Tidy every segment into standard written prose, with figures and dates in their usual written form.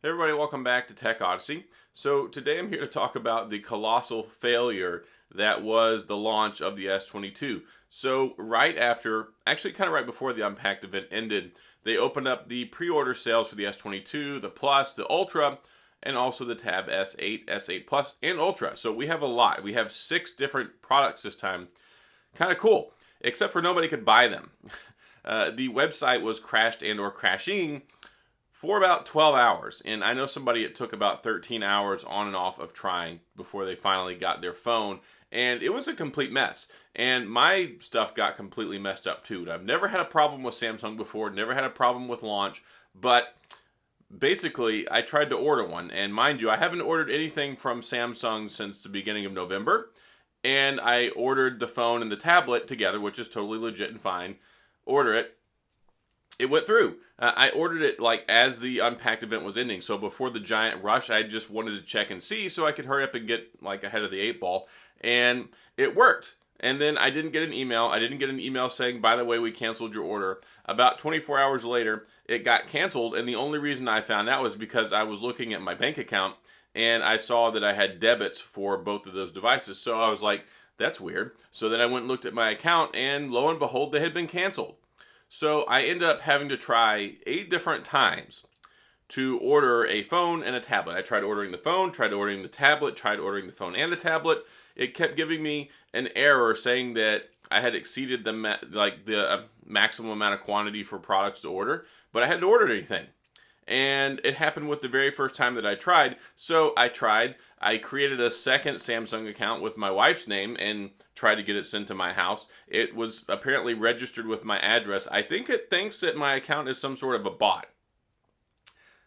Hey everybody, welcome back to Tech Odyssey. So today I'm here to talk about the colossal failure that was the launch of the S22. So right after, actually kind of right before the Unpacked event ended, they opened up the pre-order sales for the S22, the Plus, the Ultra, and also the Tab S8, S8 Plus, and Ultra. So we have a lot. We have 6 different products this time. Kind of cool, except for nobody could buy them. The website was crashed and or crashing for about 12 hours. And I know somebody it took about 13 hours on and off of trying before they finally got their phone. And it was a complete mess. And my stuff got completely messed up too. I've never had a problem with Samsung before, never had a problem with launch, but basically I tried to order one. And mind you, I haven't ordered anything from Samsung since the beginning of November. And I ordered the phone and the tablet together, which is totally legit and fine. Order it. It went through. I ordered it like as the Unpacked event was ending. So before the giant rush, I just wanted to check and see so I could hurry up and get like ahead of the 8 ball. And it worked. And then I didn't get an email. I didn't get an email saying, by the way, we canceled your order. About 24 hours later, it got canceled. And the only reason I found out was because I was looking at my bank account and I saw that I had debits for both of those devices. So I was like, that's weird. So then I went and looked at my account and lo and behold, they had been canceled. So I ended up having to try 8 different times to order a phone and a tablet. I tried ordering the phone, tried ordering the tablet, tried ordering the phone and the tablet. It kept giving me an error saying that I had exceeded the maximum amount of quantity for products to order, but I hadn't ordered anything. And it happened with the very first time that I tried. So I tried. I created a second Samsung account with my wife's name and tried to get it sent to my house. It was apparently registered with my address. I think it thinks that my account is some sort of a bot.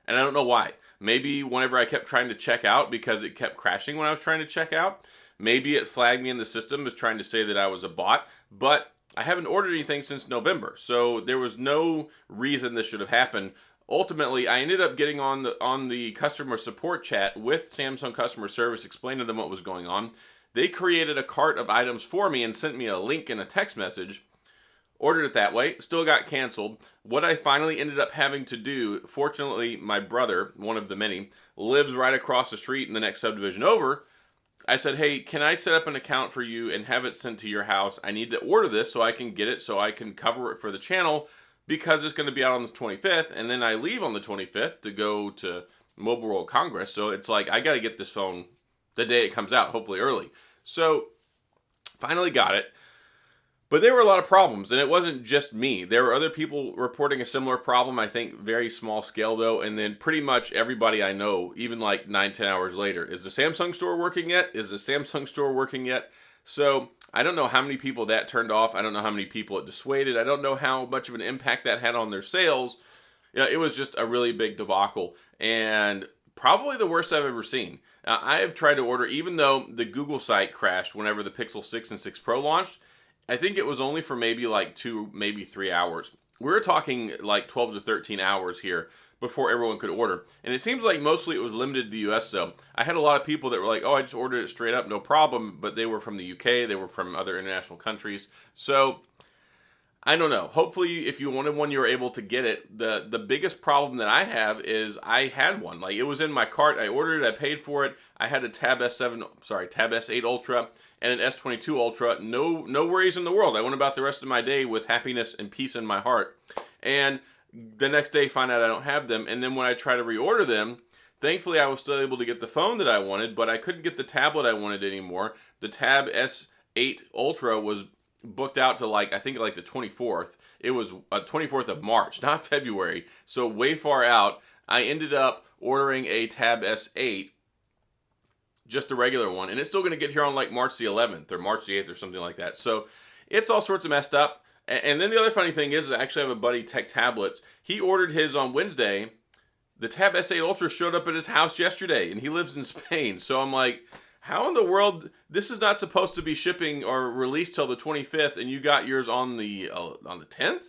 And I don't know why. Maybe whenever I kept trying to check out because it kept crashing when I was trying to check out, maybe it flagged me in the system as trying to say that I was a bot. But I haven't ordered anything since November. So there was no reason this should have happened. Ultimately, I ended up getting on the customer support chat with Samsung customer service, explaining to them what was going on. They created a cart of items for me and sent me a link and a text message. Ordered it that way, still got canceled. What I finally ended up having to do, fortunately, my brother, one of the many, lives right across the street in the next subdivision over. I said, hey, can I set up an account for you and have it sent to your house? I need to order this so I can get it so I can cover it for the channel, because it's going to be out on the 25th, and then I leave on the 25th to go to Mobile World Congress. So it's like, I got to get this phone the day it comes out, hopefully early. So finally got it. But there were a lot of problems, and it wasn't just me. There were other people reporting a similar problem, I think very small scale though, and then pretty much everybody I know, even like 9-10 hours later, is the Samsung store working yet? Is the Samsung store working yet? So I don't know how many people that turned off. I don't know how many people it dissuaded. I don't know how much of an impact that had on their sales. Yeah, it was just a really big debacle and probably the worst I've ever seen. I have tried to order, even though the Google site crashed whenever the Pixel 6 and 6 Pro launched. I think it was only for maybe like 2, maybe 3 hours. We're talking like 12 to 13 hours here before everyone could order. And it seems like mostly it was limited to the US though. I had a lot of people that were like, oh, I just ordered it straight up, no problem. But they were from the UK, they were from other international countries. So I don't know. Hopefully, if you wanted one, you were able to get it. The biggest problem that I have is I had one. Like, it was in my cart. I ordered it. I paid for it. I had a Tab S8 Ultra and an S22 Ultra. No worries in the world. I went about the rest of my day with happiness and peace in my heart. And the next day, find out I don't have them. And then when I try to reorder them, thankfully, I was still able to get the phone that I wanted, but I couldn't get the tablet I wanted anymore. The Tab S8 Ultra was booked out to I think like the 24th. It was 24th of March, not February. So way far out. I ended up ordering a Tab S8, just a regular one, and it's still going to get here on like March the 11th or March the 8th or something like that. So it's all sorts of messed up. And then the other funny thing is I actually have a buddy, Tech Tablets. He ordered his on Wednesday. The Tab S8 Ultra showed up at his house yesterday, and he lives in Spain. So I'm like, how in the world, this is not supposed to be shipping or released till the 25th, and you got yours on the 10th?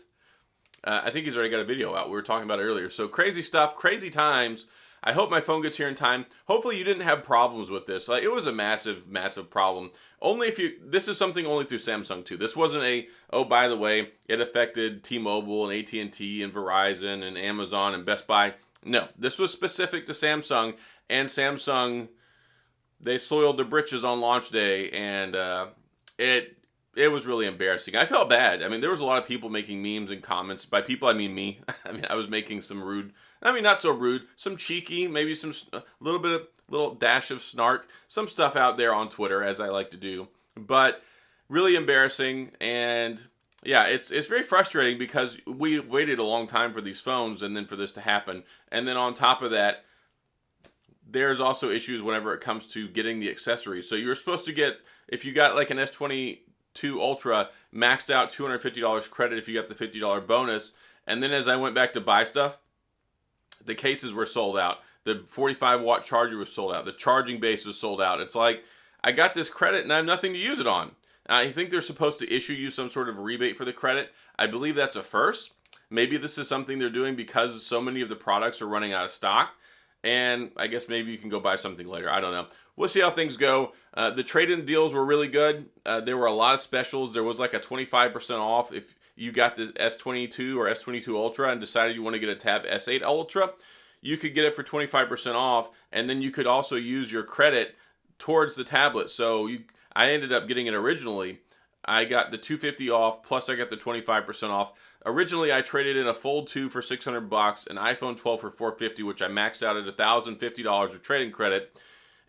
I think he's already got a video out. We were talking about it earlier. So crazy stuff, crazy times. I hope my phone gets here in time. Hopefully you didn't have problems with this. It was a massive, massive problem. This is something only through Samsung too. This wasn't oh, by the way, it affected T-Mobile and AT&T and Verizon and Amazon and Best Buy. No, this was specific to Samsung, and Samsung, they soiled their britches on launch day, and it was really embarrassing. I felt bad. I mean, there was a lot of people making memes and comments. By people, I mean me. I mean, I was making some rude, I mean, not so rude, some cheeky, maybe some little dash of snark, some stuff out there on Twitter, as I like to do. But really embarrassing, and yeah, it's very frustrating because we waited a long time for these phones and then for this to happen. And then on top of that, there's also issues whenever it comes to getting the accessories. So you're supposed to get, if you got like an S22 Ultra, maxed out $250 credit if you got the $50 bonus. And then as I went back to buy stuff, the cases were sold out. The 45-watt charger was sold out. The charging base was sold out. It's like, I got this credit and I have nothing to use it on. I think they're supposed to issue you some sort of rebate for the credit. I believe that's a first. Maybe this is something they're doing because so many of the products are running out of stock. And I guess maybe you can go buy something later. I don't know. We'll see how things go. The trade-in deals were really good. There were a lot of specials. There was like a 25% off if you got the S22 or S22 Ultra and decided you want to get a Tab S8 Ultra. You could get it for 25% off, and then you could also use your credit towards the tablet. So I ended up getting it originally. I got the $250 off, plus I got the 25% off. Originally, I traded in a Fold 2 for $600, an iPhone 12 for $450, which I maxed out at $1,050 of trading credit,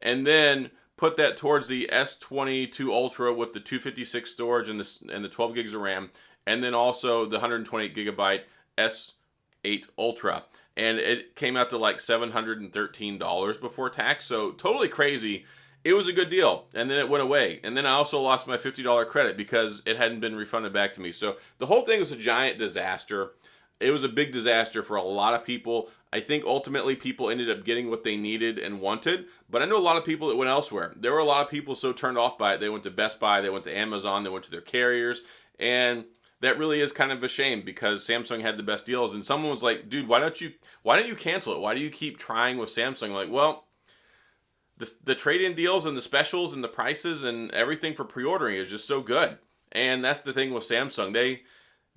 and then put that towards the S22 Ultra with the 256 storage and the 12 gigs of RAM, and then also the 128 gigabyte S8 Ultra. And it came out to like $713 before tax, so totally crazy. It was a good deal, and then it went away. And then I also lost my $50 credit because it hadn't been refunded back to me. So the whole thing was a giant disaster. It was a big disaster for a lot of people. I think ultimately people ended up getting what they needed and wanted, but I know a lot of people that went elsewhere. There were a lot of people so turned off by it. They went to Best Buy, they went to Amazon, they went to their carriers, and that really is kind of a shame because Samsung had the best deals. And someone was like, dude, why don't you cancel it? Why do you keep trying with Samsung? I'm like, well, the trade-in deals and the specials and the prices and everything for pre-ordering is just so good. And that's the thing with Samsung.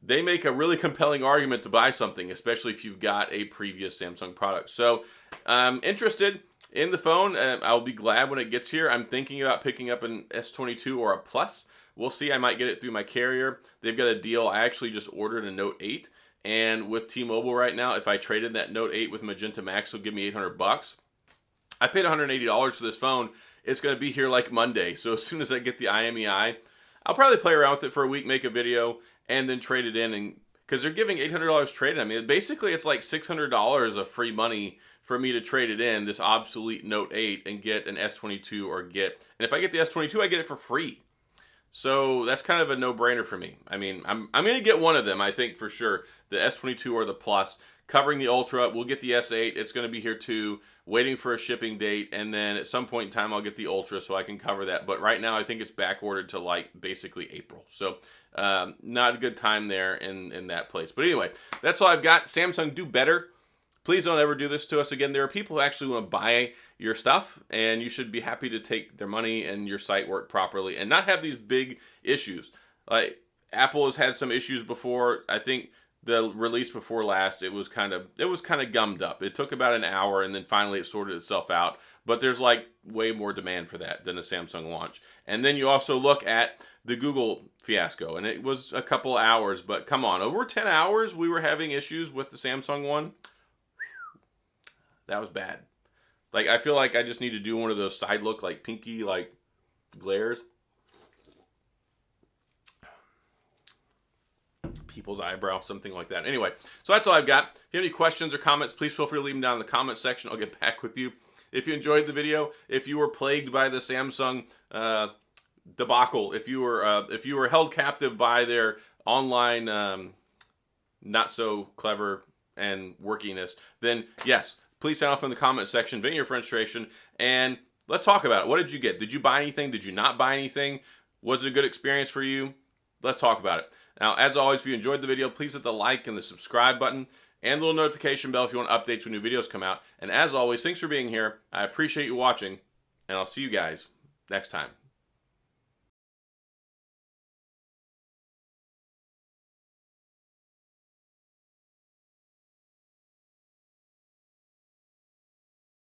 They make a really compelling argument to buy something, especially if you've got a previous Samsung product. So I'm interested in the phone. I'll be glad when it gets here. I'm thinking about picking up an S22 or a Plus. We'll see. I might get it through my carrier. They've got a deal. I actually just ordered a Note 8. And with T-Mobile right now, if I traded that Note 8 with Magenta Max, it'll give me $800. I paid $180 for this phone. It's going to be here like Monday. So as soon as I get the IMEI, I'll probably play around with it for a week, make a video, and then trade it in. And because they're giving $800 trade-in. I mean, basically it's like $600 of free money for me to trade it in, this obsolete Note 8, and get an S22 or and if I get the S22, I get it for free. So that's kind of a no-brainer for me. I mean, I'm going to get one of them, I think, for sure. The S22 or the Plus. Covering the Ultra, we'll get the S8. It's going to be here too. Waiting for a shipping date, and then at some point in time, I'll get the Ultra so I can cover that. But right now, I think it's back ordered to like basically April. So not a good time there in that place. But anyway, that's all I've got. Samsung, do better. Please don't ever do this to us again. There are people who actually want to buy your stuff, and you should be happy to take their money and your site work properly and not have these big issues. Like Apple has had some issues before. I think the release before last, it was kind of gummed up. It took about an hour, and then finally it sorted itself out. But there's like way more demand for that than a Samsung launch. And then you also look at the Google fiasco, and it was a couple hours, but come on, over 10 hours we were having issues with the Samsung one. That was bad. Like, I feel like I just need to do one of those side look, like pinky, like glares. People's eyebrow, something like that. Anyway, so that's all I've got. If you have any questions or comments, please feel free to leave them down in the comment section. I'll get back with you. If you enjoyed the video, if you were plagued by the Samsung debacle, if you were held captive by their online not so clever and workiness, then yes, please sound off in the comment section, vent your frustration, and let's talk about it. What did you get? Did you buy anything? Did you not buy anything? Was it a good experience for you? Let's talk about it. Now, as always, if you enjoyed the video, please hit the like and the subscribe button and the little notification bell if you want updates when new videos come out. And as always, thanks for being here. I appreciate you watching, and I'll see you guys next time.